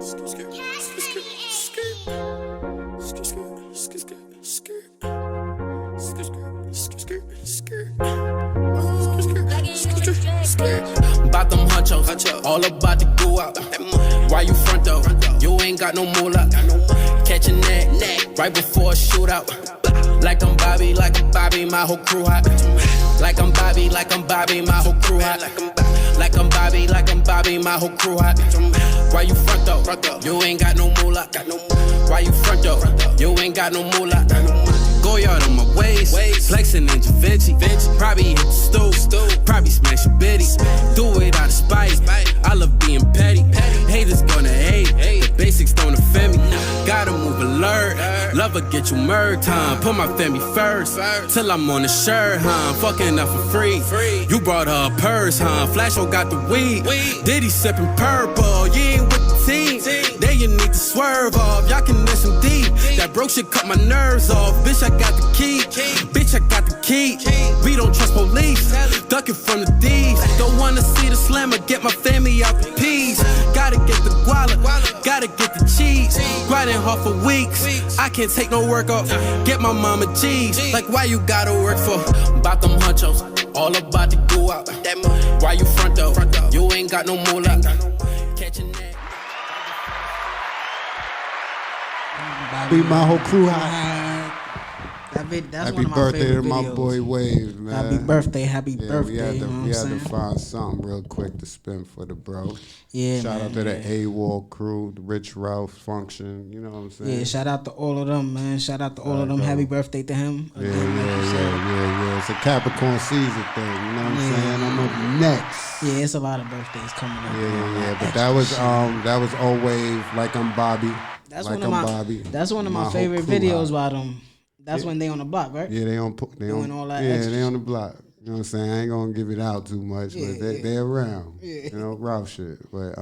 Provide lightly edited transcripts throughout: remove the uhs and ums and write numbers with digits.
About them hunchos, all about to go out. Why you front though? You ain't got no moolah. Catching that right before a shootout. Like I'm Bobby, my whole crew hot. Like I'm Bobby, my whole crew hot. Like I'm Bobby, my whole crew hot. Why you front though? You ain't got no moolah. Why you front though? You ain't got no moolah. Go yard on my waist, flexing in Da Vinci. Probably hit the stool, probably smash a bitty. Do it out of spite, I love being petty. Haters gonna hate, the basics don't offend me. Gotta move alert, lover get you murked, huh? Put my family first, till I'm on the shirt, huh? Fucking up for free, you brought her a purse, huh? Flasho got the weed, Diddy sipping purple, you ain't with the team. There you need to swerve off, y'all can miss some deep. That broke shit cut my nerves off, bitch I got the key, bitch I got the key. We don't trust police, ducking from the D's. Don't wanna see the slammer, get my family out the peas. Gotta get the guala, gotta get the cheese. Grinding hard for weeks, I can't take no work off. Get my mama G's, like why you gotta work for? About them hunchos, all about to go out. Why you front though? You ain't got no moolah. Catching that. Be my whole crew high. That's Happy one of my birthday to favorite my videos. boy Wave, man. Happy birthday. We had to find something real quick to spin for the bro. Yeah, shout man, out to the AWOL crew, the Rich Ralph function, you know what I'm saying? Yeah, shout out to all of them, man. Shout out to all of them. Happy birthday to him. Yeah. It's a Capricorn season thing, you know what I'm saying? I'm up next. Yeah, it's a lot of birthdays coming up. Yeah. But that was Old Wave, like I'm Bobby. That's like That's one of my favorite videos by them. That's when they on the block, right? Yeah, they on all that yeah, extra they on the block. You know what I'm saying? I ain't gonna give it out too much, but they around. Yeah. You know, Ralph shit. But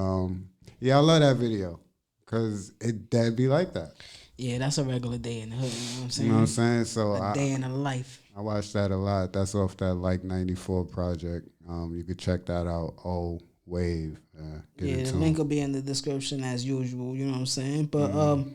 yeah, I love that video. Cause that'd be like that. Yeah, that's a regular day in the hood, you know what I'm saying? You know what I'm saying? So a day in a life. I watched that a lot. That's off that like 94 project. You could check that out. Old Wave. The link will be in the description as usual, you know what I'm saying? But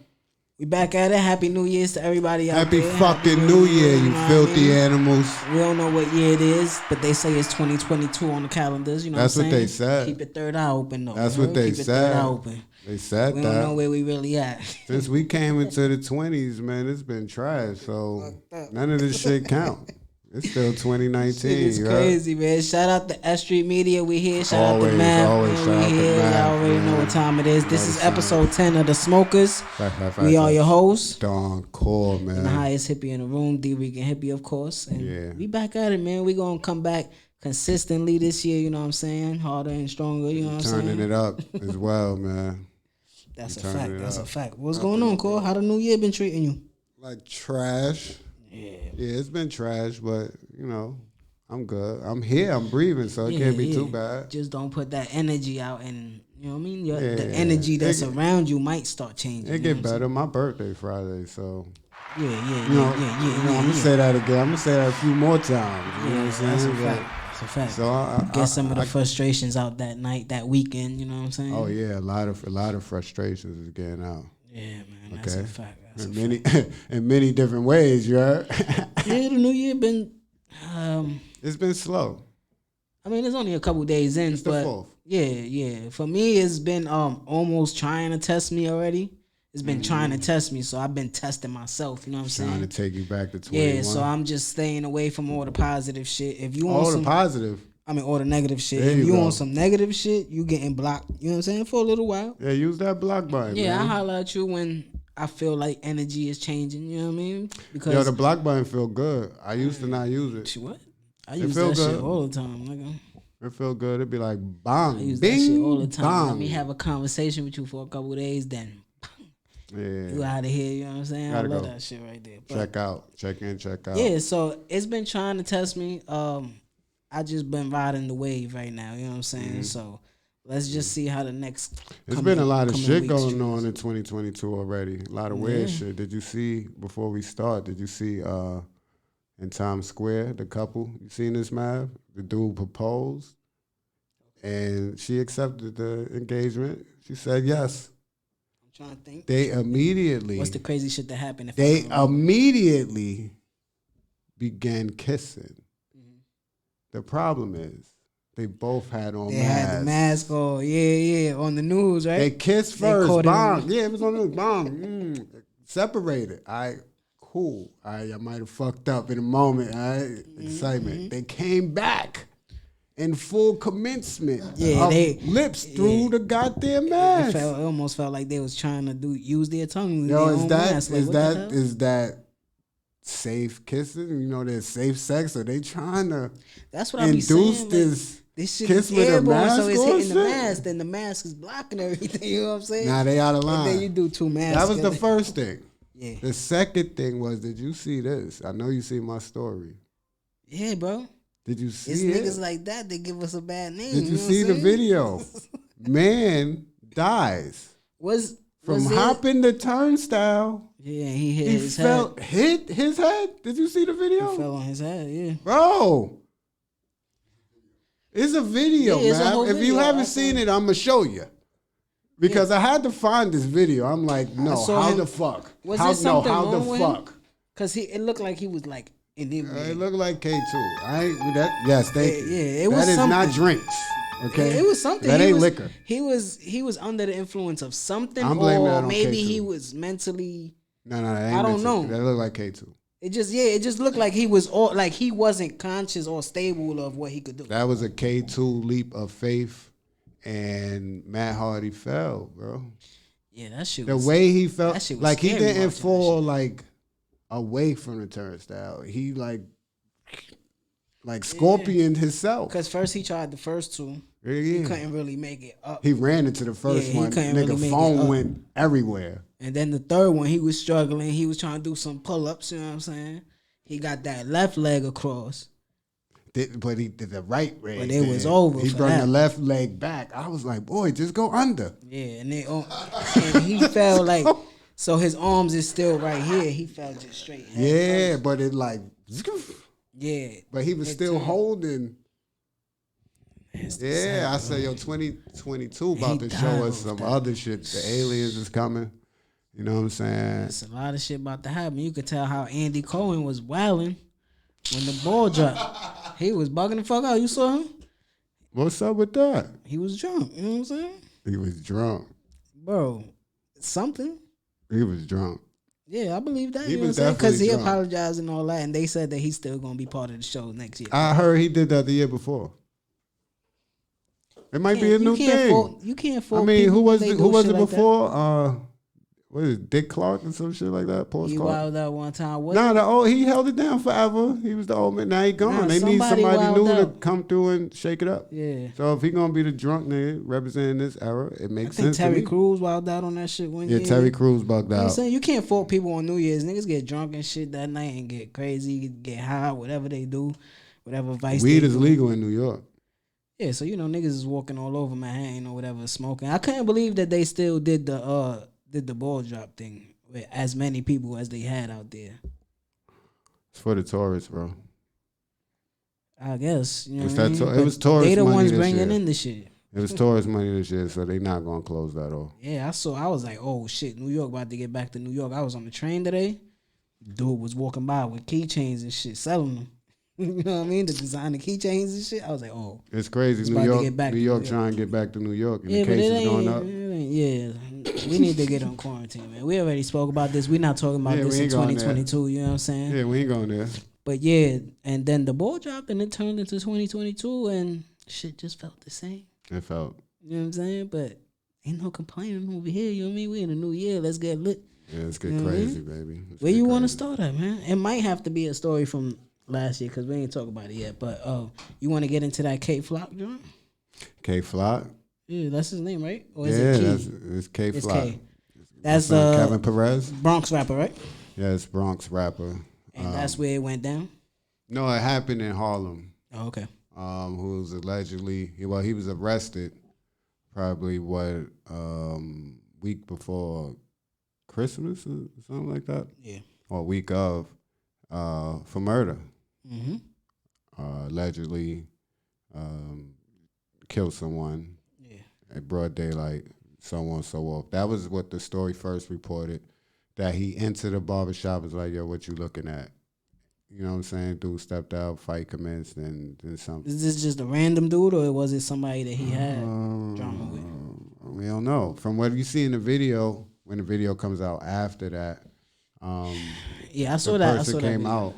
we back at it. Happy New Year's to everybody out there. Happy fucking New Year, you filthy animals. We don't know what year it is, but they say it's 2022 on the calendars. You know That's what I'm saying? They said. Keep it third eye open, though. That's what they Keep said. It third eye open. They said we that. We don't know where we really at. Since we came into the 20s, man, it's been trash. So none of this shit count. It's still 2019. It's crazy, man. Shout out to S Street Media. We here. Shout out to Mav. Always shout out to Mav. Y'all already know what time it is. This is episode 10 of The Smokers. We are your hosts. Dawn Core, man. And the highest hippie in the room, Dricanhippie, of course. And we back at it, man. We gonna come back consistently this year, you know what I'm saying? Harder and stronger, you know what I'm saying? Turning it up as well, man. That's a fact. What's going on, Cole? How the new year been treating you? Like trash. Yeah, it's been trash, but you know, I'm good. I'm here. I'm breathing, so it can't be too bad. Just don't put that energy out, and you know what I mean. The energy that's around you might start changing. It get better. My birthday Friday, so yeah. I'm gonna say that again. I'm gonna say that a few more times. You know what I'm saying? That's a fact. So I get some of the frustrations out that night, that weekend. You know what I'm saying? Oh yeah, a lot of frustrations is getting out. Yeah, man. That's a fact. In many different ways, you heard? Yeah, the new year been it's been slow. I mean, it's only a couple days in, it's but the 4th. Yeah. For me, it's been almost trying to test me already. It's been trying to test me, so I've been testing myself. You know what I'm saying? Trying to take you back to 21. Yeah, so I'm just staying away from all the positive shit. If you all want the positive. I mean, all the negative shit. There if you go. want some negative shit, you getting blocked. You know what I'm saying? For a little while. Yeah, use that block button. Yeah, man. I holler at you when I feel like energy is changing. You know what I mean? Because the block button feel good. I used to not use it. What? I use that shit all the time, nigga. It feel good. It'd be like bang, I use bing, that shit all the time. bang. Let me have a conversation with you for a couple of days, then yeah, you out of here. You know what I'm saying? Gotta I love go. that shit right there. But check in, check out. yeah, so it's been trying to test me. I just been riding the wave right now. You know what I'm saying? So let's just see how the next. It's been a lot of shit going on in 2022 already. A lot of weird shit. Did you see before we start? Did you see in Times Square the couple? You seen this, Mav? The dude proposed, and she accepted the engagement. She said yes. trying to think. They immediately. What's the crazy shit that happened? They immediately began kissing. Mm-hmm. The problem is they both had on masks. They had the mask on. Yeah, on the news, right? They kissed first. Bong. Yeah, it was on the news. Bong. Separated. Cool. I might have fucked up in a moment. Excitement. Mm-hmm. They came back in full commencement. Yeah, they lips through the goddamn mask. It almost felt like they was trying to use their tongue. Yo, is that safe kissing? You know, there's safe sex. Are they trying to That's what I be saying, this shit kiss is with airborne, a mask? So it's hitting the mask, then the mask is blocking everything. You know what I'm saying? Nah, they out of line. And then you do two masks. That was the first thing. Yeah. The second thing was, did you see this? I know you see my story. Yeah, bro. Did you see it's it? Niggas like that, they give us a bad name. Did you see the video? Man dies. From hopping the turnstile. Yeah, he hit his head. Hit his head? Did you see the video? He fell on his head, yeah. Bro. It's a video, man. If you haven't seen it, I'm going to show you. Because I had to find this video. I'm like, no, how the fuck? How the fuck? Because it looked like he was like inebriated. It looked like K2. Yes, thank you. Yeah, it was something. That is not drinks. Okay, it was something. That ain't liquor. He was under the influence of something, I'm blaming that or on maybe K2. he was mentally. No, that ain't I don't know. That looked like K2. It just looked like he was like he wasn't conscious or stable of what he could do. That was a K2 leap of faith, and Matt Hardy fell, bro. Yeah, that shit. The way he felt, was like he didn't fall like away from the turnstile. He like scorpioned himself. Because first he tried the first two. Yeah. He couldn't really make it up. He ran into the first one. Nigga, phone went everywhere. And then the third one, he was struggling. He was trying to do some pull-ups, you know what I'm saying? He got that left leg across. But he did the right leg. But it was over. He brought the left leg back. I was like, boy, just go under. Yeah, and he fell like, so his arms is still right here. He fell just straight. Yeah, but it like, yeah. But he was still holding. Yeah, I say, 2022 about to show us some other shit. The aliens is coming. You know what I'm saying? It's a lot of shit about to happen. You could tell how Andy Cohen was wilding when the ball dropped. He was bugging the fuck out. You saw him? What's up with that? He was drunk. You know what I'm saying? He was drunk. Bro, something. He was drunk. Yeah, I believe that. He was definitely because he drunk. apologized and all that, and they said that he's still going to be part of the show next year. I heard he did that the year before. It might be a new thing. You can't fault. I mean, who was it like before? What is it, Dick Clark and some shit like that? He wilded out one time. He held it down forever. He was the old man. Now he gone. They need somebody new to come through and shake it up. Yeah. So if he gonna be the drunk nigga representing this era, it makes sense. Terry Crews wilded out on that shit one year. Yeah, Terry Crews bugged out. I'm saying you can't fault people on New Year's. Niggas get drunk and shit that night and get crazy, get high, whatever they do, whatever vice. Weed is legal in New York. Yeah, so niggas is walking all over Manhattan or whatever, smoking. I couldn't believe that they still did the ball drop thing with as many people as they had out there. It's for the tourists, bro. I guess. You know it was tourist money. They the ones this bringing year. in the shit. It was tourist money this year, so they not gonna close that off. Yeah, I was like, oh shit, New York about to get back to New York. I was on the train today. Dude was walking by with keychains and shit, selling them. You know what I mean? The designer keychains and shit. I was like, oh. It's crazy. New York trying to get back to New York, and the cases going up. We need to get on quarantine, man. We already spoke about this. We're not talking about this in 2022. You know what I'm saying? Yeah, we ain't going there. But yeah, and then the ball dropped, and it turned into 2022, and shit just felt the same. It felt. You know what I'm saying? But ain't no complaining over here. You know what I mean? We in a new year. Let's get lit. Yeah, let's get crazy, baby. Where you want to start at, man? It might have to be a story from last year because we ain't talk about it yet. But you want to get into that K Flock joint? K Flock? Yeah, that's his name, right? Or is it Key? It's K Flock. That's Kevin Perez, Bronx rapper, right? Yes, Bronx rapper. And that's where it went down. No, it happened in Harlem. Oh, okay. Who was allegedly he was arrested probably week before Christmas or something like that. Yeah. Or week of for murder. Mm-hmm. Allegedly killed someone. Yeah. At broad daylight. so on, so forth. That was what the story first reported. That he entered the barbershop, was like, yo, what you looking at? You know what I'm saying? Dude stepped out, fight commenced, and then something. Is this just a random dude, or was it somebody that he had drama with? We don't know. From what you see in the video, when the video comes out after that, yeah, I saw that. Person came out.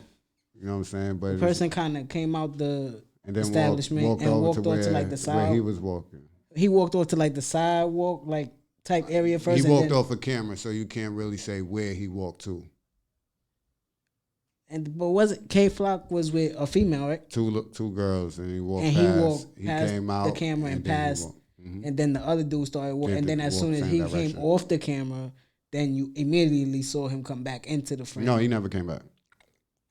You know what I'm saying? But the person kind of came out the and then establishment walked and walked over off to like the side. where he was walking. He walked off to like the sidewalk, like type area first. He walked off a camera, so you can't really say where he walked to. But was it K Flock was with a female, right? Two girls, and he walked He past came out the camera and passed, mm-hmm. and then the other dude started walking. And then as soon as he came off the camera, then you immediately saw him come back into the frame. No, he never came back.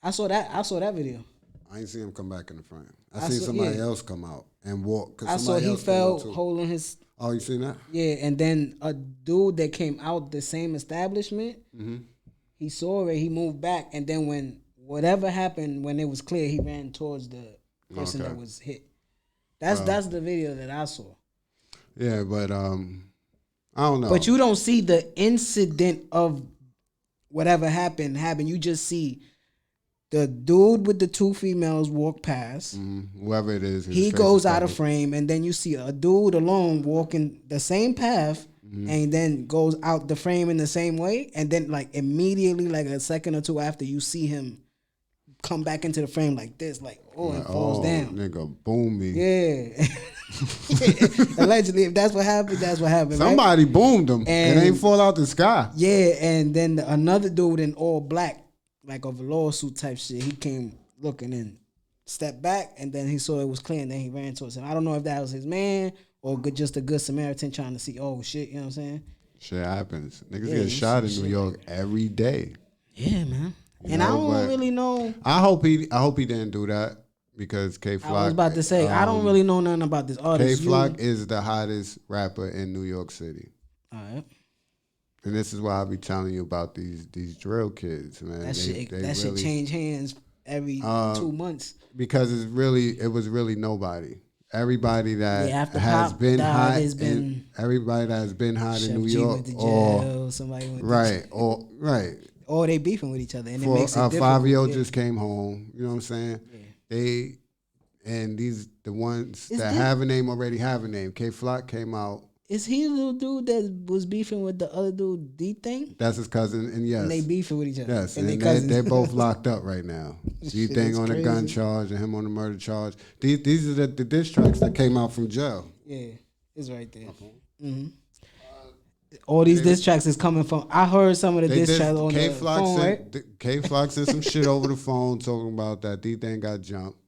I saw that video. I didn't see him come back in the frame. I seen somebody else come out and walk. I saw he fell holding his. Oh, you seen that? Yeah, and then a dude that came out the same establishment, he saw it. He moved back, and then when whatever happened, when it was clear, he ran towards the person that was hit. That's the video that I saw. Yeah, but I don't know. But you don't see the incident of whatever happened. You just see the dude with the two females walk past. Whoever it is. He goes out of frame, and then you see a dude alone walking the same path, and then goes out the frame in the same way. And then like immediately, like a second or two after, you see him come back into the frame like this, like, and falls down. Nigga, boom me. Yeah. Allegedly, if that's what happened, that's what happened. Somebody right? boomed him, and it ain't fall out the sky. Yeah, and then another dude in all black, like a velour suit type shit, he came looking and stepped back, and then he saw it was clear, and then he ran towards him. I don't know if that was his man or just a good Samaritan trying to see, oh shit, you know what I'm saying? Shit happens. Niggas get shot in New York every day. Yeah, man. And I don't really know. I hope he didn't do that because K Flock. I was about to say I don't really know nothing about this artist. K Flock is the hottest rapper in New York City. All right. And this is why I be telling you about these drill kids, man. That shit change hands every 2 months. Because it was really nobody. Everybody that has been hot everybody that has been hot in New York, or somebody went or they beefing with each other, and it makes it difficult. 5-year-old just came home. You know what I'm saying? Yeah. The ones that have a name already have a name. K Flock came out. Is he the little dude that was beefing with the other dude, D Thing? That's his cousin, and yes. And they beefing with each other. Yes, and they're both locked up right now. D Thing on a gun charge and him on a murder charge. These are the diss tracks that came out from jail. Yeah, it's right there. Mm-hmm. All these diss tracks is coming from. I heard some of the diss tracks on the phone, right? K Flock sent some shit over the phone talking about that D Thing got jumped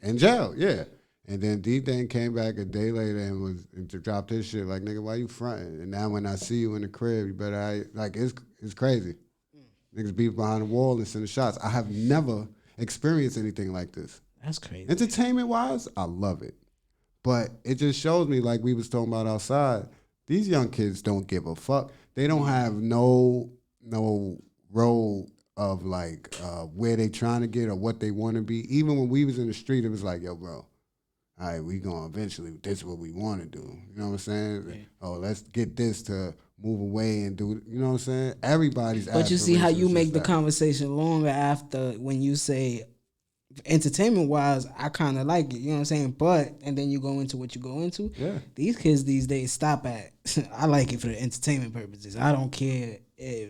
in jail. Yeah. And then D-Thing came back a day later and dropped his shit like, nigga, why you fronting? And now when I see you in the crib, you better, it's crazy. Niggas beef behind the wall and sending shots. I have never experienced anything like this. That's crazy. Entertainment-wise, I love it. But it just shows me, like we was talking about outside, these young kids don't give a fuck. They don't have no role of, like, where they trying to get or what they want to be. Even when we was in the street, it was like, yo, bro, all right, we gonna eventually, this is what we want to do. You know what I'm saying? Yeah. Oh, let's get this to move away and do, you know what I'm saying? Everybody's But you see how you make the conversation longer after when you say entertainment-wise, I kind of like it, you know what I'm saying? But, and then you go into what you go into. Yeah. These kids these days stop at, I like it for the entertainment purposes. I don't care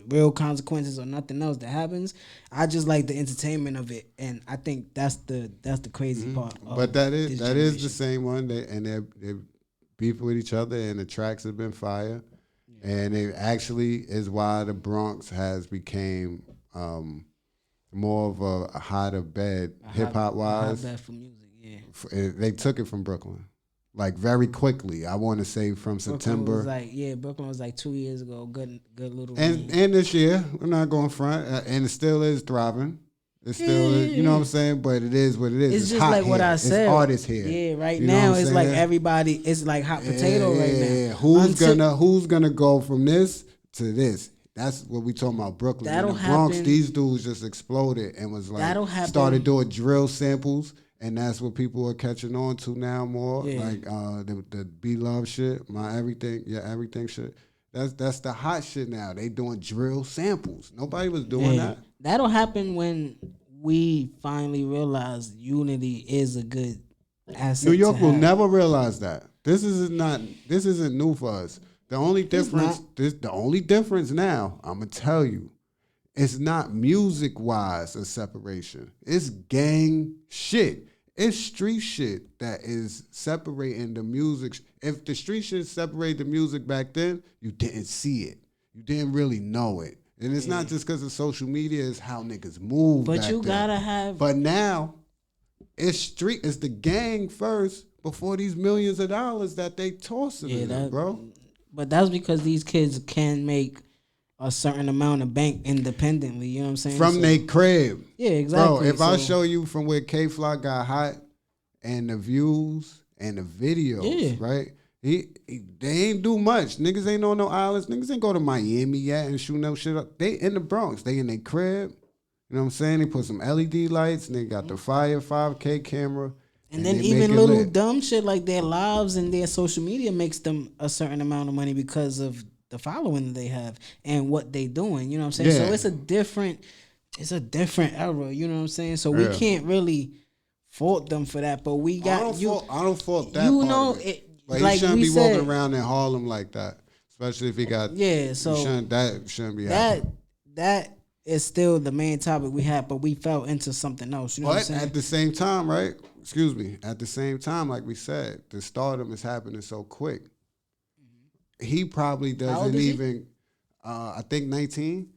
real consequences or nothing else that happens. I just like the entertainment of it, and I think that's the crazy part. But that is the same one. They're beefing with each other, and the tracks have been fire. Yeah. And it actually is why the Bronx has became more of a hotter bed hip hop wise. Hot bed for music, yeah. They took it from Brooklyn. Like very quickly, I want to say from September. Brooklyn was like 2 years ago. Good little. And this year, we're not going front, and it still is thriving. It still is, you know what I'm saying? But it is what it is. It's just like what I said. It's artists here. Yeah, right now it's like everybody. It's like hot potato right now. Yeah. Who's gonna go from this to this? That's what we talking about. Brooklyn. That'll in the Bronx, happen. These dudes just exploded and was like That'll happen. Started doing drill samples. And that's what people are catching on to now more. Yeah. Like the Be Love shit, my everything, everything shit. That's the hot shit now. They doing drill samples. Nobody was doing that. That'll happen when we finally realize unity is a good asset. New York will never realize that. This isn't new for us. The only difference now, I'm gonna tell you, it's not music-wise a separation. It's gang shit. It's street shit that is separating the music. If the street shit separated the music back then, you didn't see it. You didn't really know it. And it's not just because of social media, it's how niggas move. But back you then. gotta have. But now, it's the gang first before these millions of dollars that they tossing in, bro. But that's because these kids can make a certain amount of bank independently, you know what I'm saying? From their crib. Yeah, exactly. Bro, if I show you from where K-Fly got hot and the views and the videos, right? They ain't do much. Niggas ain't on no islands. Niggas ain't go to Miami yet and shoot no shit up. They in the Bronx. They in their crib. You know what I'm saying? They put some LED lights and they got the Fire 5K camera. And then even little dumb shit like their lives and their social media makes them a certain amount of money because of the following that they have and what they doing. You know what I'm saying? Yeah. So it's a different era. You know what I'm saying? So we can't really fault them for that. But we got I don't fault that. You part know of it. it. But like he shouldn't we be said, walking around in Harlem like that, especially if he got. Yeah, so that shouldn't be happening. That is still the main topic we have, but we fell into something else. You know what I'm saying? At the same time, right? Excuse me. At the same time, like we said, the stardom is happening so quick. He probably doesn't even. I think 19.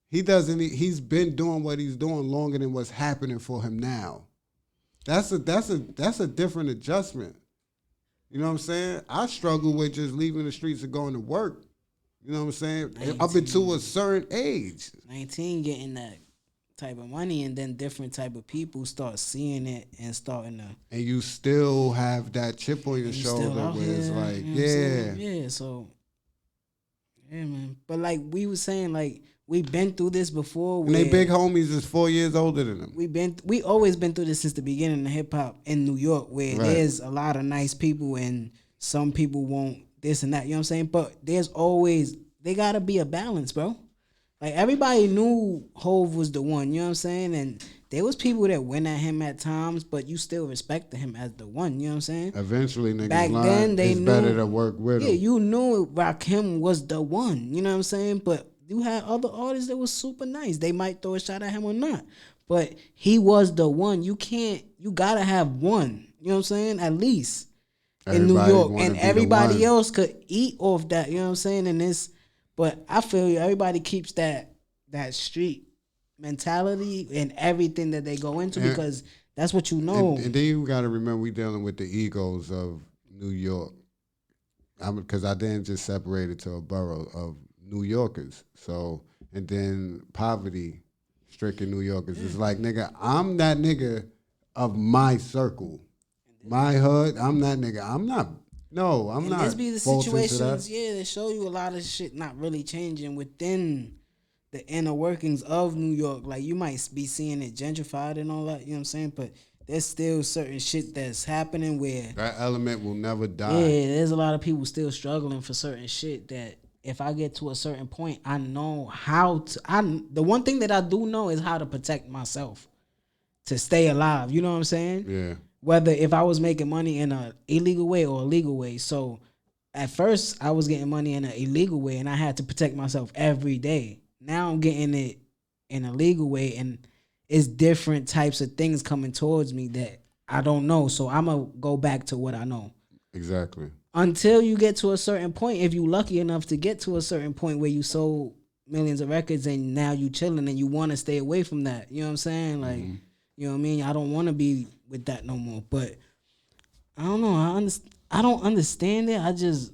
He doesn't. He's been doing what he's doing longer than what's happening for him now. That's a different adjustment. You know what I'm saying? I struggle with just leaving the streets and going to work. You know what I'm saying? 19. Up until a certain age. 19 getting that type of money, and then different type of people start seeing it and starting to. And you still have that chip on your shoulder where it's like, yeah. So, yeah, man. But like we was saying, like we've been through this before. And they big homies is 4 years older than them. We always been through this since the beginning of hip hop in New York, where there's a lot of nice people and some people won't this and that. You know what I'm saying? But they gotta be a balance, bro. Like everybody knew Hov was the one. You know what I'm saying? And there was people that went at him at times, but you still respected him as the one. You know what I'm saying? Eventually, niggas back then they knew better to work with him. Yeah, you knew Rakim was the one. You know what I'm saying? But you had other artists that was super nice. They might throw a shot at him or not. But he was the one. You gotta have one. You know what I'm saying? At least in New York. And everybody else could eat off that. You know what I'm saying? And but I feel you, everybody keeps that street mentality in everything that they go into because that's what you know. And then you gotta remember we dealing with the egos of New York. Because I didn't just separate it to a borough of New Yorkers. So, and then poverty-stricken New Yorkers. It's like, nigga, I'm that nigga of my circle. My hood, I'm that nigga. I'm not. This be the situations, they show you a lot of shit not really changing within the inner workings of New York. Like, you might be seeing it gentrified and all that, you know what I'm saying? But there's still certain shit that's happening where... That element will never die. Yeah, there's a lot of people still struggling for certain shit that if I get to a certain point, I know how to... The one thing that I do know is how to protect myself to stay alive. You know what I'm saying? Yeah. Whether if I was making money in an illegal way or a legal way. So at first, I was getting money in an illegal way, and I had to protect myself every day. Now I'm getting it in a legal way, and it's different types of things coming towards me that I don't know. So I'm going to go back to what I know. Exactly. Until you get to a certain point, if you're lucky enough to get to a certain point where you sold millions of records and now you chilling and you want to stay away from that. You know what I'm saying? Like, you know what I mean? I don't want to be with that no more. But I don't know. I don't understand it. I just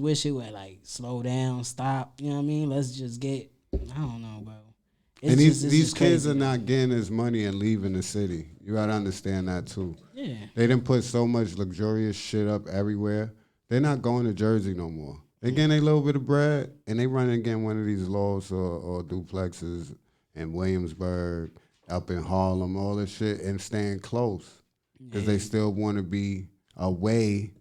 wish it would like slow down, stop. You know what I mean? Let's just get. I don't know, bro. And these kids are not getting this money and leaving the city. You gotta understand that too. Yeah. They didn't put so much luxurious shit up everywhere. They're not going to Jersey no more. They getting a little bit of bread and they running again one of these lofts or duplexes in Williamsburg, up in Harlem, all this shit, and staying close because they still want to be away,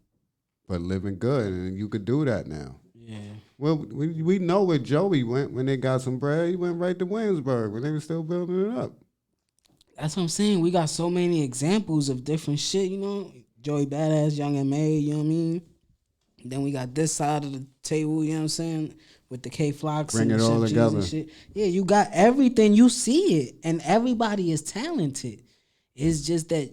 but living good, and you could do that now. Yeah. Well, we know where Joey went when they got some bread. He went right to Williamsburg when they were still building it up. That's what I'm saying. We got so many examples of different shit, you know. Joey Badass, Young M.A., you know what I mean? Then we got this side of the table, you know what I'm saying, with the K-Flocks Bring and it all Chef G's together. and shit. Yeah, you got everything. You see it, and everybody is talented. It's just that,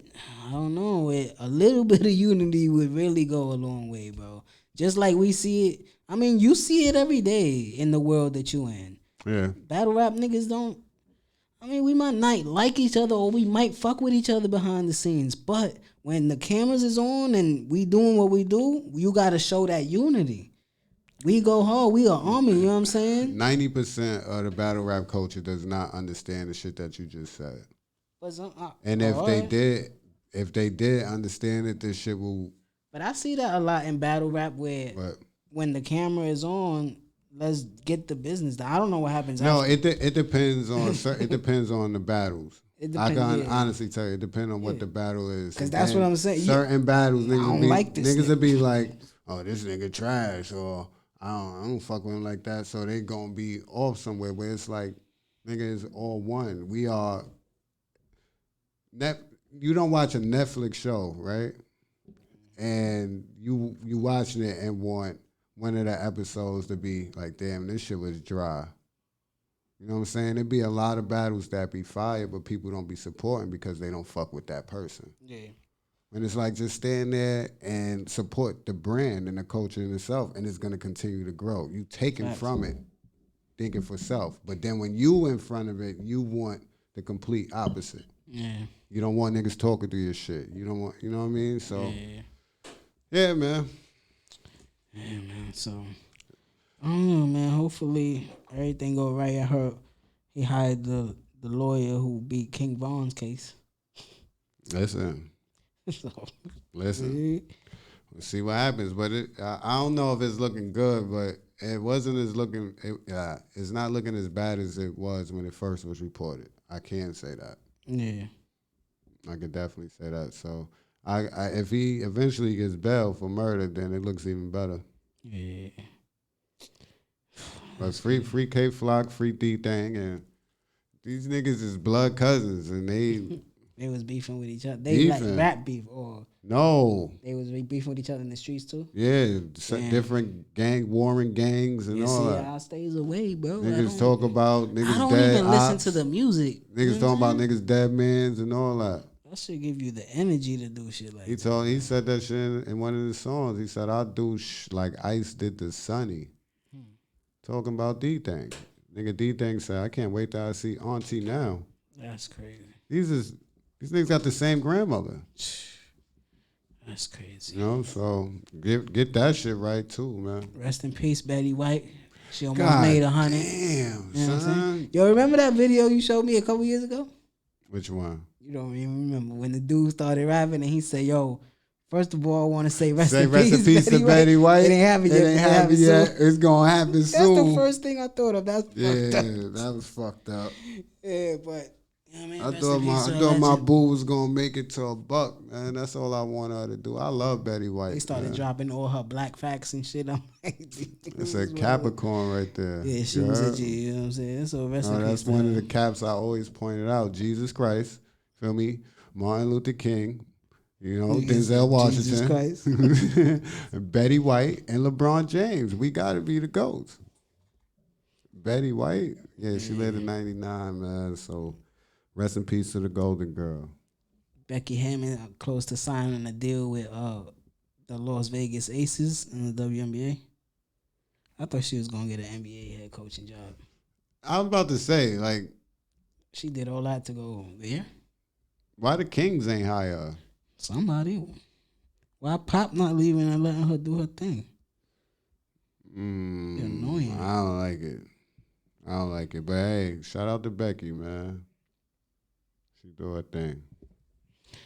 I don't know, a little bit of unity would really go a long way, bro. Just like we see it. I mean, you see it every day in the world that you in. Yeah. Battle rap niggas don't. I mean, we might not like each other or we might fuck with each other behind the scenes, but when the cameras is on and we doing what we do, you got to show that unity. We go hard. We are army, you know what I'm saying? 90% of the battle rap culture does not understand the shit that you just said. And if they did understand it, this shit will. But I see that a lot in battle rap where when the camera is on, let's get the business done. I don't know what happens. No, it depends on it depends on the battles. I can honestly tell you, it depends on what the battle is. Because that's what I'm saying. Certain battles, niggas will be like, oh, this nigga trash, or I don't fuck with him like that. So they gonna be off somewhere where it's like, nigga, it's all one. We are. You don't watch a Netflix show, right? And you watching it and want one of the episodes to be like, damn, this shit was dry. You know what I'm saying? There'd be a lot of battles that be fire, but people don't be supporting because they don't fuck with that person. Yeah. And it's like, just stand there and support the brand and the culture in itself, and it's gonna continue to grow. You taking from it, thinking for self. But then when you in front of it, you want the complete opposite. Yeah. You don't want niggas talking through your shit. You don't want, you know what I mean? So, yeah, man. Yeah, man. So, I don't know, man. Hopefully everything go right. I heard he hired the lawyer who beat King Von's case. Listen. We'll see what happens. But I don't know if it's looking good, but it wasn't as looking. It's not looking as bad as it was when it first was reported. I can say that. Yeah. I could definitely say that. So, if he eventually gets bail for murder, then it looks even better. Yeah. But free K-Flock, free D-Thang, and these niggas is blood cousins, and they was beefing with each other. They like rap beef, or no, they was beefing with each other in the streets too. Yeah, different warring gangs and all that. I stays away, bro. Niggas talk about niggas dead. I don't even listen to the music. Niggas talking about niggas dead mans and all that. That should give you the energy to do shit like that. He said that shit in one of his songs. He said, I'll do like Ice did to Sonny. Talking about D-Thang. Nigga D-Thang said, I can't wait till I see Auntie now. That's crazy. These niggas got the same grandmother. That's crazy. You know, so get that shit right too, man. Rest in peace, Betty White. She almost made 100. Damn, you know son. Yo, remember that video you showed me a couple years ago? Which one? You don't even remember when the dude started rapping and he said, yo, first of all, I want to say rest in peace to Betty White. It ain't happened yet. It ain't happened yet. It's going to happen soon. That's the first thing I thought of. That's fucked up. Yeah, that was fucked up. Yeah, but... Yeah, man, I thought my boo was gonna make it to $1, man. That's all I want her to do. I love Betty White. They started dropping all her black facts and shit. I'm like, it's a Capricorn right there. Yeah, she was a G. You know what I'm saying? So that's one of the caps I always pointed out. Jesus Christ, feel me? Martin Luther King, you know, Denzel Washington, Jesus Christ. Betty White, and LeBron James. We gotta be the GOATs. Betty White, yeah, she lived in 99, man. So. Rest in peace to the Golden Girl. Becky Hammond close to signing a deal with the Las Vegas Aces in the WNBA. I thought she was gonna get an NBA head coaching job. I was about to say, like, she did all that to go there. Why the Kings ain't hire her? Somebody. Why Pop not leaving and letting her do her thing? Annoying. I don't like it. But hey, shout out to Becky, man. She do her thing.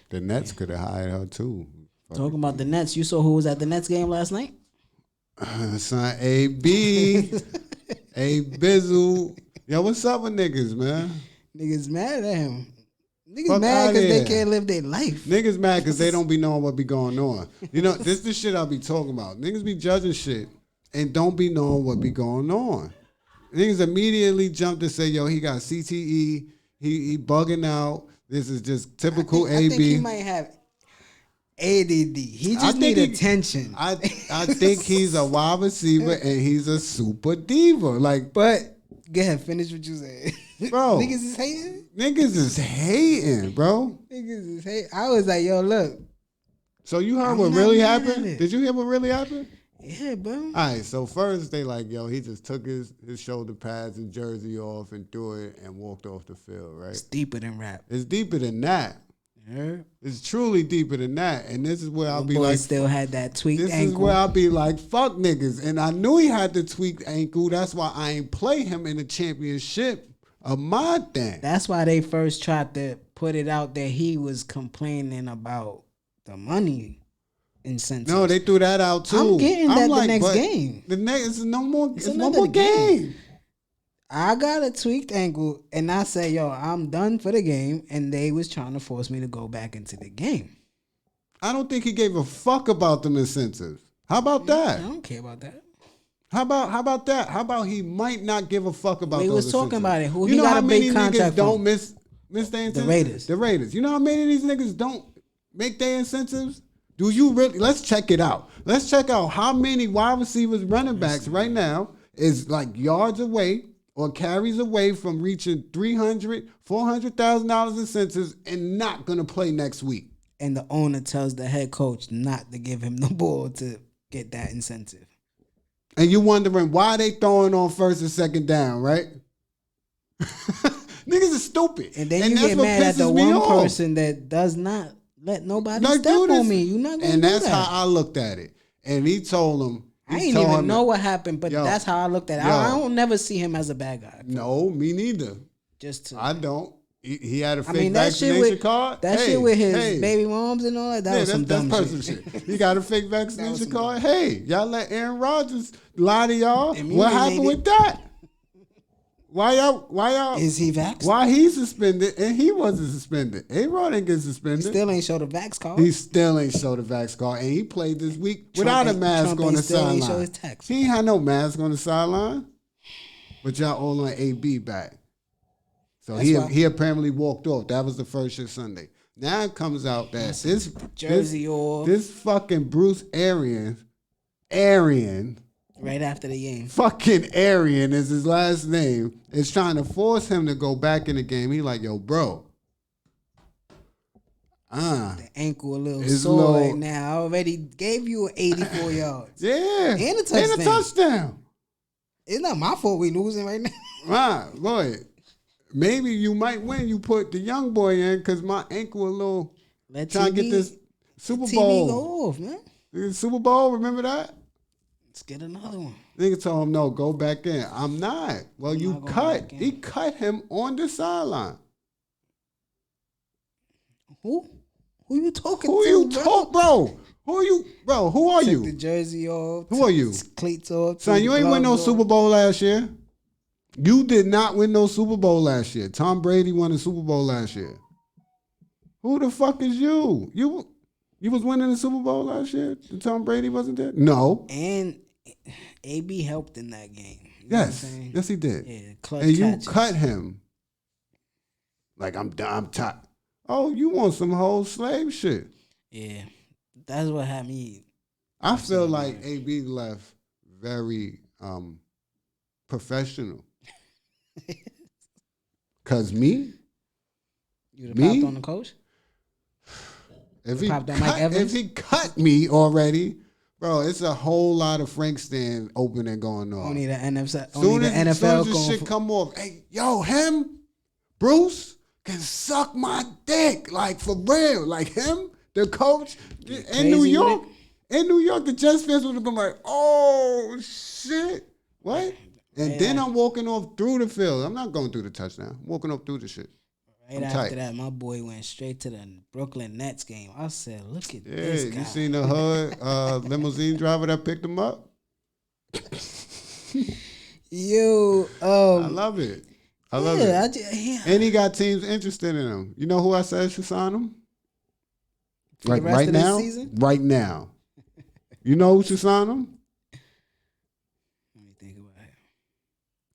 The Nets could have hired her too. Talking about the Nets, you saw who was at the Nets game last night? Son, A.B. A. Bizzle. Yo, what's up with niggas, man? Niggas mad at him. Niggas mad because they can't live their life. Niggas mad because they don't be knowing what be going on. You know, this is the shit I be talking about. Niggas be judging shit and don't be knowing what be going on. Niggas immediately jump to say, yo, he got CTE. He bugging out. This is just typical AB. I think he might have ADD. He just need attention. I think he's a wide receiver and he's a super diva. Like, but go ahead, finish what you said. Bro. Niggas is hating? Niggas is hating, bro. Niggas is hating. I was like, yo, look. So you heard what really happened? Did you hear what really happened? Yeah, bro. All right, so first they like, yo, he just took his shoulder pads and jersey off and threw it and walked off the field, right? It's deeper than rap. It's deeper than that. Yeah. It's truly deeper than that. And this is where I'll be boy like, still had that tweaked ankle. This is where I'll be like, fuck niggas. And I knew he had the tweaked ankle. That's why I ain't play him in the championship of my thing. That's why they first tried to put it out there. He was complaining about the money incentive. No, they threw that out too. I'm getting that the next game. The next is no more. It's another one more game. I got a tweaked ankle, and I said, yo, I'm done for the game, and they was trying to force me to go back into the game. I don't think he gave a fuck about them incentives. How about that? I don't care about that. How about that? How about he might not give a fuck about those incentives? We was talking about it. Who you he know got how a many big contract niggas don't from? miss the incentives? The Raiders. The Raiders. You know how many of these niggas don't make their incentives? Do you really? Let's check it out. Let's check out how many wide receivers, running backs right now is like yards away or carries away from reaching $300,000, $400,000 incentives and not gonna play next week. And the owner tells the head coach not to give him the ball to get that incentive. And you wondering why they throwing on first and second down, right? Niggas are stupid. And then you get mad at the one person that does not let nobody step on me. You're not gonna do that. And that's how I looked at it. And he told him. I didn't even know what happened, but that's how I looked at it. I don't never see him as a bad guy. No, me neither. I don't. He had a fake vaccination card. That shit with his baby moms and all that. That was some dumb shit. He got a fake vaccination card. Hey, y'all let Aaron Rodgers lie to y'all. What happened with that? Why y'all? Is he vaxxed? Why he suspended and he wasn't suspended? A-Rod didn't get suspended. He still ain't showed a vax card. He still ain't showed a vax card. And he played this week without a mask on the sideline. He ain't had no mask on the sideline. But y'all all on AB back. So he apparently walked off. That was the first shit Sunday. Now it comes out that this jersey off. This fucking Bruce Arian. Right after the game. Fucking Arian is his last name. Is trying to force him to go back in the game. He like, yo, bro. The ankle a little sore right now. I already gave you 84 yards. Yeah. And a touchdown. And a touchdown. It's not my fault we losing right now. Right, boy. Maybe you might win. You put the young boy in because my ankle a little. Trying to get this Super Bowl. Go off, man. Super Bowl, remember that? Let's get another one. Nigga told him, no, go back in. I'm not. Well, you cut. He cut him on the sideline. Who? Who you talking to? Who you talk, bro? Who are you, bro? Who are you? Took the jersey off. Who are you? Cleats off. Son, you ain't win no Super Bowl last year. You did not win no Super Bowl last year. Tom Brady won the Super Bowl last year. Who the fuck is you? You was winning the Super Bowl last year? And Tom Brady wasn't there? No. And AB helped in that game. Yes. Yes, he did. Yeah, clutch and you catches. cut him. Like, I'm tired. Oh, you want some whole slave shit. Yeah. That's what had me. I feel like AB left very professional. Cause me? You'd have popped on the coach? If he cut me already, bro, it's a whole lot of Frank stand opening going on. Only the NFL. Soon as this shit come off, hey, yo, him, Bruce, can suck my dick, like for real, like him, the coach in New York. In New York, the Jets fans would have been like, oh shit, what? And then I'm walking off through the field. I'm not going through the touchdown. I'm walking off through the shit. Right after that, my boy went straight to the Brooklyn Nets game. I said, look at this guy. You seen the hood limousine driver that picked him up? Yo, I love it. I love it. And he got teams interested in him. You know who I said should sign him? Like right now? Right now. You know who should sign him? Let me think about it.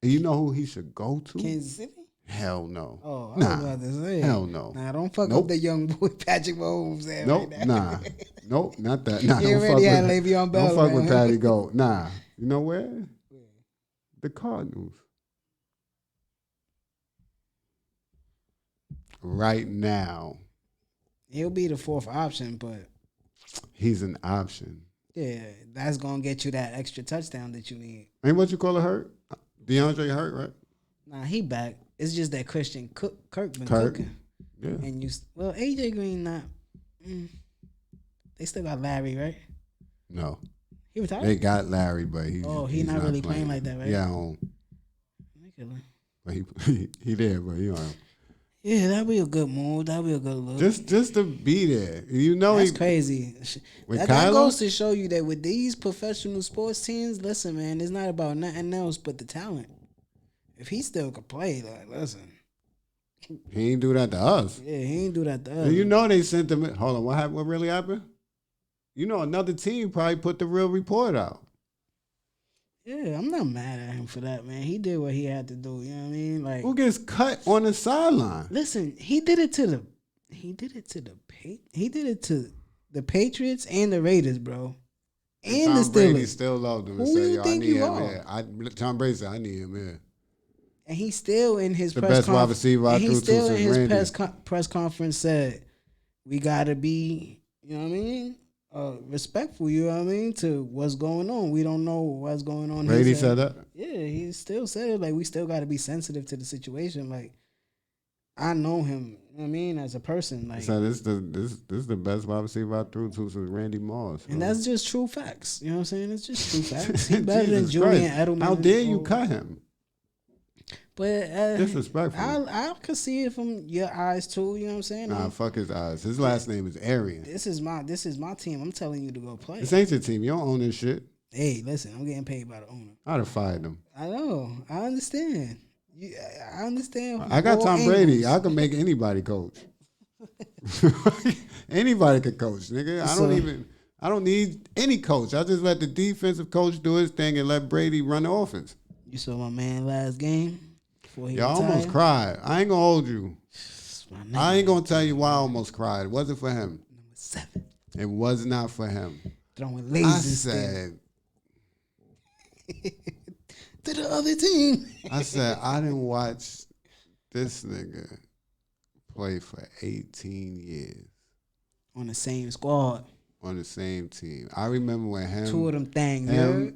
And you know who he should go to? Kansas City? Hell no. Oh, I was about to say. Hell no. Nah, don't fuck up the young boy Patrick Mahomes. Nope, right now. nah. Nope, not that. Nah, he already had Le'Veon Bell. Don't fuck with Patty Gold. Nah. You know where? The Cardinals. Right now. He'll be the fourth option, but he's an option. Yeah, that's gonna get you that extra touchdown that you need. Ain't what you call it hurt? DeAndre hurt, right? Nah, he back. It's just that Christian Kirk been cooking. Yeah. And AJ Green not. They still got Larry, right? No. He retired? They got Larry, but he's not really playing like that, right? Yeah, but he there, but you know. Yeah, that'd be a good move. That'd be a good look. Just to be there. You know, that's crazy. That goes to show you that with these professional sports teams, listen, man, it's not about nothing else but the talent. If he still could play, like, listen. He ain't do that to us. Yeah, he ain't do that to us. And you know they sent him. Hold on, what happened? What really happened? You know, another team probably put the real report out. Yeah, I'm not mad at him for that, man. He did what he had to do. You know what I mean? Like, who gets cut on the sideline? Listen, he did it to the Patriots and the Raiders, bro. And Tom the Steelers. Brady still loved him. Who do you think you are? Tom Brady said, I need him here. And he's still in his press conference. He's still in his press conference said, we gotta be, you know what I mean? Respectful, you know what I mean, to what's going on. We don't know what's going on. Brady said that? Yeah, he still said it. Like, we still got to be sensitive to the situation. Like, I know him, you know what I mean, as a person. Like, so this is the best wide receiver I threw to since Randy Moss. And that's just true facts. You know what I'm saying? It's just true facts. He's better than Julian Edelman. How dare you cut him? But disrespectful. I could see it from your eyes too. You know what I'm saying? Nah, fuck his eyes. His last name is Arian. This is my team. I'm telling you to go play. This ain't your team. You don't own this shit. Hey, listen, I'm getting paid by the owner. I'd have fired him. I know. I understand. I understand. I got Tom Brady. I can make anybody coach. Anybody could coach, nigga. I don't need any coach. I just let the defensive coach do his thing and let Brady run the offense. You saw my man last game. I almost cried. I ain't gonna hold you. I ain't gonna tell you why I almost cried. It wasn't for him. Number 7. It was not for him. Throwing lasers. I said to the other team. I said I didn't watch this nigga play for 18 years on the same squad. On the same team. I remember when two of them things.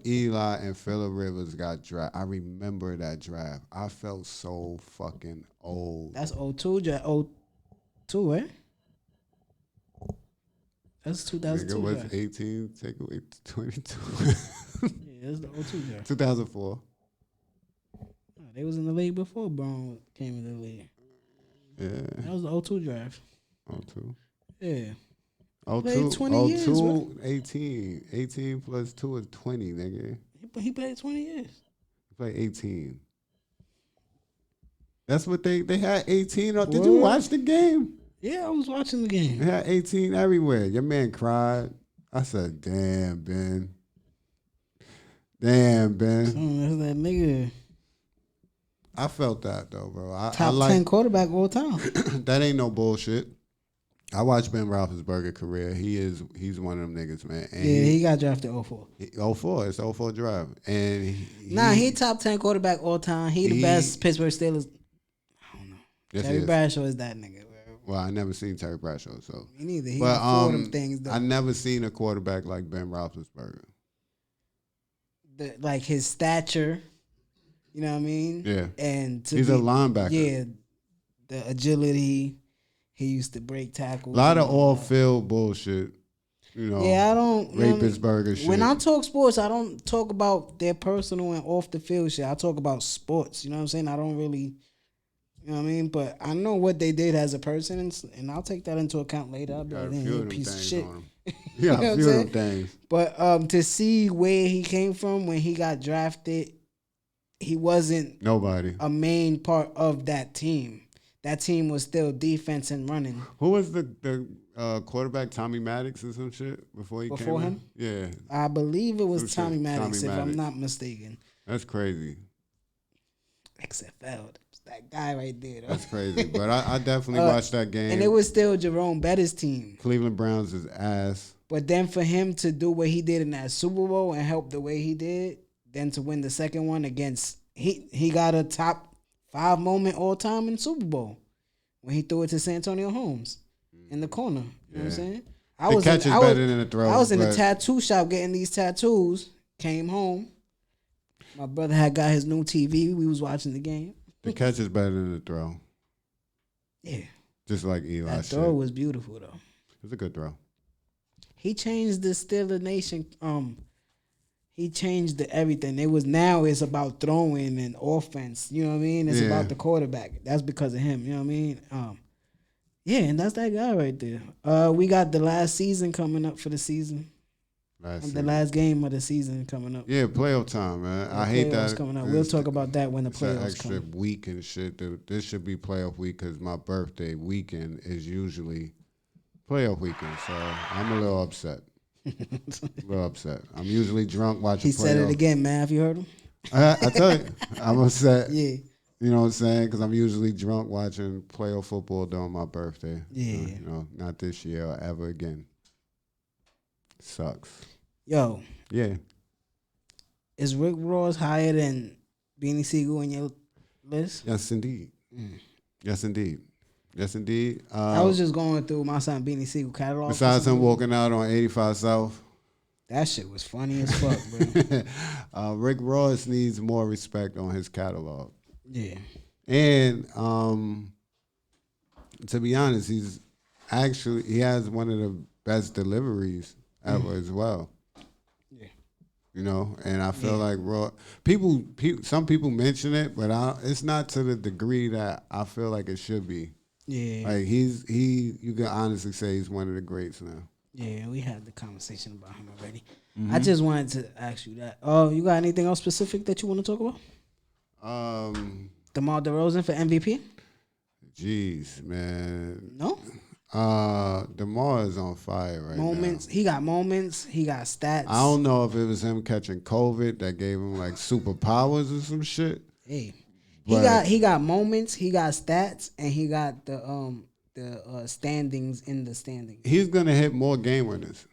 Eli, and Phillip Rivers got drafted. I remember that draft. I felt so fucking old. That's 02, 02, eh? That's 2002. Nigga was 18, take away 22. Yeah, that's the 02 draft. 2004. Oh, they was in the league before Brown came in the league. Yeah. That was the 02 draft. 02? Yeah. 02, 20 years, 02, 18. 18 plus 2 is 20, nigga. He played 20 years. He played 18. That's what they had 18. Did you watch the game? Yeah, I was watching the game. They had 18 everywhere. Your man cried. I said, damn, Ben. Damn, Ben. That's that nigga. I felt that, though, bro. Top 10 quarterback all time. That ain't no bullshit. I watched Ben Roethlisberger career. He's one of them niggas, man. And he got drafted 04. 04. It's 04 draft. And he top 10 quarterback all time. He the best Pittsburgh Steelers. I don't know. Yes, Terry Bradshaw is that nigga, bro. Well, I never seen Terry Bradshaw, so. Me neither. He got 4 of them things, though. I never seen a quarterback like Ben Roethlisberger. Like his stature, you know what I mean? Yeah. And he's a linebacker. Yeah. The agility. He used to break tackles. A lot of off-field bullshit. You know, yeah, I don't. Roethlisberger shit. When I talk sports, I don't talk about their personal and off-the-field shit. I talk about sports. You know what I'm saying? I don't really, you know what I mean? But I know what they did as a person, and I'll take that into account later. I'll be like, you piece of shit. Yeah, a few of them things. But to see where he came from when he got drafted he wasn't nobody a main part of that team. That team was still defense and running. Who was the quarterback? Tommy Maddox or some shit before he came him? Yeah, I believe it was some Tommy shit. Maddox, Tommy if Maddox. I'm not mistaken. That's crazy. XFL, that guy right there. Though. That's crazy. But I definitely watched that game. And it was still Jerome Bettis' team. Cleveland Browns is ass. But then for him to do what he did in that Super Bowl and help the way he did, then to win the second one against he got a top 5 moment all time in Super Bowl when he threw it to Santonio Holmes in the corner. You know what I'm saying? The catch is better than the throw. I was in the tattoo shop getting these tattoos. Came home. My brother had got his new TV. We was watching the game. The catch is better than the throw. Yeah. Just like Eli. That throw was beautiful though. It's a good throw. He changed the Steelers Nation. He changed everything. It's about throwing and offense. You know what I mean? It's about the quarterback. That's because of him. You know what I mean? Yeah, and that's that guy right there. We got the last season coming up for the season. The last game of the season coming up. Yeah, playoff time, man. I hate that. Coming up. We'll talk about that when the playoffs extra come. week and shit. Dude. This should be playoff week because my birthday weekend is usually playoff weekend. So I'm a little upset. I'm usually drunk watching He said it again, man. Have you heard him? I tell you, I'm upset. Yeah. You know what I'm saying? Because I'm usually drunk watching playoff football during my birthday. Yeah. Not this year or ever again. Sucks. Yo. Yeah. Is Rick Ross higher than Beanie Siegel in your list? Yes, indeed. Yes, indeed. Yes, indeed. I was just going through my son Beanie Siegel catalog. Besides him walking out on 85 South. That shit was funny as fuck, bro. Rick Ross needs more respect on his catalog. Yeah. And to be honest, he has one of the best deliveries ever as well. Yeah. And I feel like Ross, some people mention it, but it's not to the degree that I feel like it should be. Yeah. Like you can honestly say he's one of the greats now. Yeah, we had the conversation about him already. I just wanted to ask you that. Oh, you got anything else specific that you want to talk about? DeMar DeRozan for MVP? Jeez, man. No? DeMar is on fire right now. He got moments. He got stats. I don't know if it was him catching COVID that gave him like superpowers or some shit. Hey, he got moments. He got stats, and he got the standings in the standings. He's gonna hit more game winners.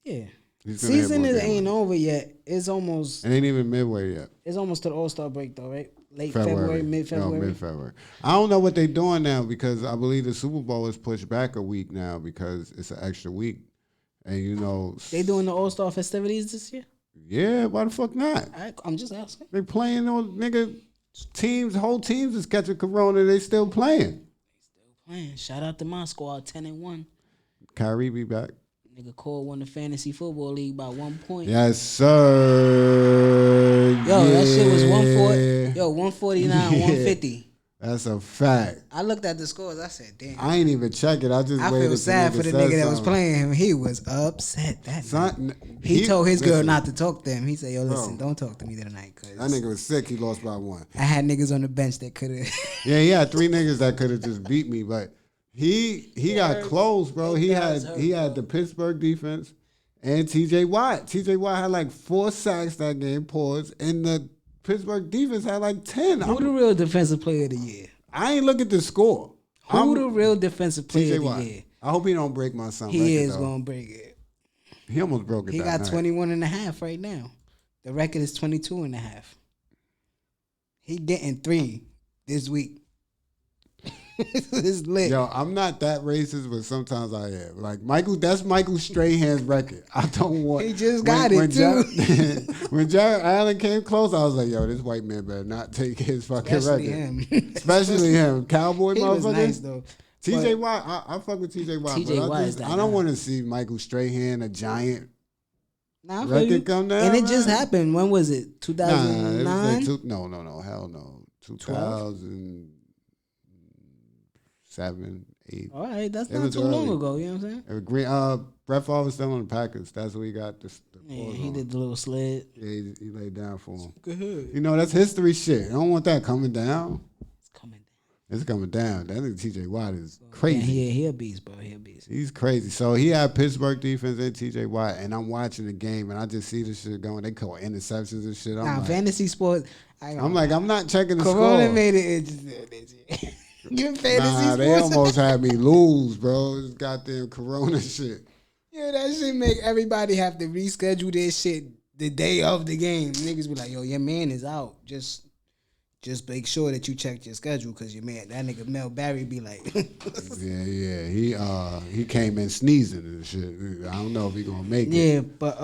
Yeah. Season ain't over yet. It's almost. It ain't even midway yet. It's almost to the All-Star break though, right? Late February, mid-February. No, mid-February. I don't know what they're doing now because I believe the Super Bowl is pushed back a week now because it's an extra week. And they doing the All-Star festivities this year? Yeah, why the fuck not? I'm just asking. They playing on whole teams is catching corona, they still playing. Shout out to my squad, 10-1. Kyrie be back. Nigga Cole won the fantasy football league by 1 point. Yes, sir. Yo, that shit was 140. Yo, 149, 150. That's a fact. I looked at the scores. I said, damn. I ain't even check it. I feel sad for the nigga that was playing him. He was upset. He told his girl not to talk to him. He said, yo, listen, don't talk to me tonight. Cause that nigga was sick. He lost by 1. I had niggas on the bench that could have. Yeah, he had 3 niggas that could have just beat me, but he got close, bro. He had the Pittsburgh defense and TJ Watt. TJ Watt had like 4 sacks that game, and the Pittsburgh defense had like 10. Who the real defensive player of the year? I ain't look at the score. Who the real defensive player of the year? I hope he don't break my son. He is going to break it. He almost broke it. He got 21.5 right now. The record is 22.5. He getting 3 this week. It's lit. Yo, I'm not that racist, but sometimes I am. Like that's Michael Strahan's record. I don't want. He just got it too. When Jared Allen came close, I was like, "Yo, this white man better not take his fucking Especially record." Him. Especially him, cowboy he motherfucker. Was nice though. TJ Watt, I fuck with TJ Watt. TJ Watt is that I don't want to see Michael Strahan, a giant. Nah, record come down. And it just happened. When was it? 2009? No, hell no. 2007, 8. All right, that's not too long ago. You know what I'm saying? Brett Favre was still on the Packers. That's what he got. He did the little sled. Yeah, he laid down for him. Good. You know, that's history shit. I don't want that coming down. It's coming down. That nigga T.J. Watt is crazy. Yeah, he a beast, bro. He a beast. He's crazy. So he had Pittsburgh defense and T.J. Watt, and I'm watching the game, and I just see this shit going. They call interceptions and shit. I'm like, fantasy sports. I'm not checking the Corona score. made it interesting. You fantasy sports? They almost had me lose, bro. This goddamn Corona shit. Yeah, that shit make everybody have to reschedule their shit the day of the game. Niggas be like, yo, your man is out. Just make sure that you check your schedule because your man, that nigga Mel Barry be like. Yeah. He came in sneezing and shit. I don't know if he gonna make it. Yeah, but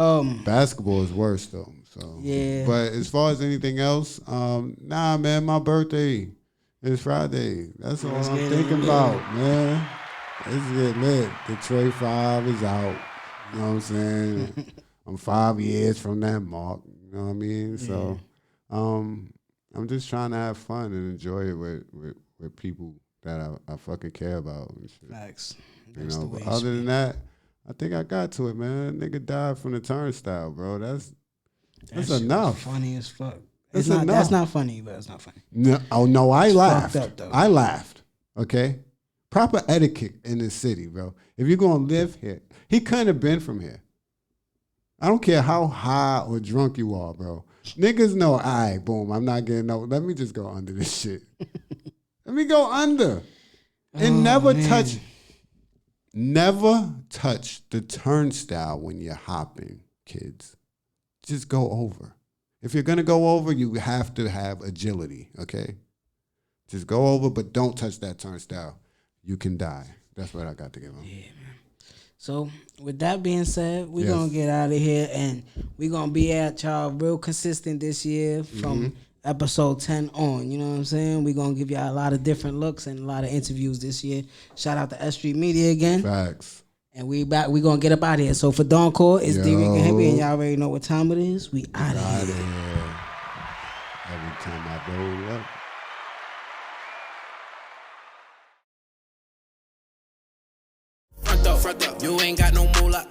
basketball is worse though. So yeah. But as far as anything else, nah, man, my birthday is Friday. That's all I'm thinking about, man. Let's get lit. Detroit 5 is out. You know what I'm saying? I'm 5 years from that mark. You know what I mean? Yeah. So, I'm just trying to have fun and enjoy it with people that I fucking care about and shit. Facts. You know, but other than that, I think I got to it, man. Nigga died from the turnstile, bro. That's enough. Funny as fuck. Enough. That's not funny, but it's not funny. No, I laughed. Fucked up, though. I laughed. Okay? Proper etiquette in this city, bro. If you're gonna live here, he couldn't have been from here. I don't care how high or drunk you are, bro. Niggas know, all right, boom, I'm not getting no. Let me just go under this shit. Let me go under. And never touch the turnstile when you're hopping, kids. Just go over. If you're gonna go over, you have to have agility, okay? Just go over, but don't touch that turnstile. You can die. That's what I got to give him. Yeah, man. So, with that being said, we're going to get out of here, and we're going to be at y'all real consistent this year from episode 10 on. You know what I'm saying? We're going to give y'all a lot of different looks and a lot of interviews this year. Shout out to S Street Media again. Facts. And we back. We're going to get up out of here. So, for Dawn Core, it's Dricanhippie, and y'all already know what time it is. We out of here. Every time I roll up. Front up, you ain't got no moolah.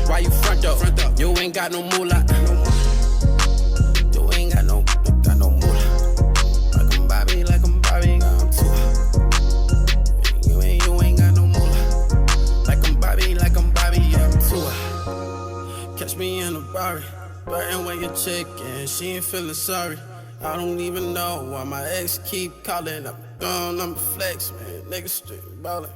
Why you front up? You ain't got no moolah. You ain't got no moolah. Like I'm Bobby, I'm too. You ain't got no moolah. Like I'm Bobby, I'm too. Catch me in a Rari, burning with your chick and she ain't feeling sorry. I don't even know why my ex keep calling up. I'm a flex, man. Niggas straight ballin'.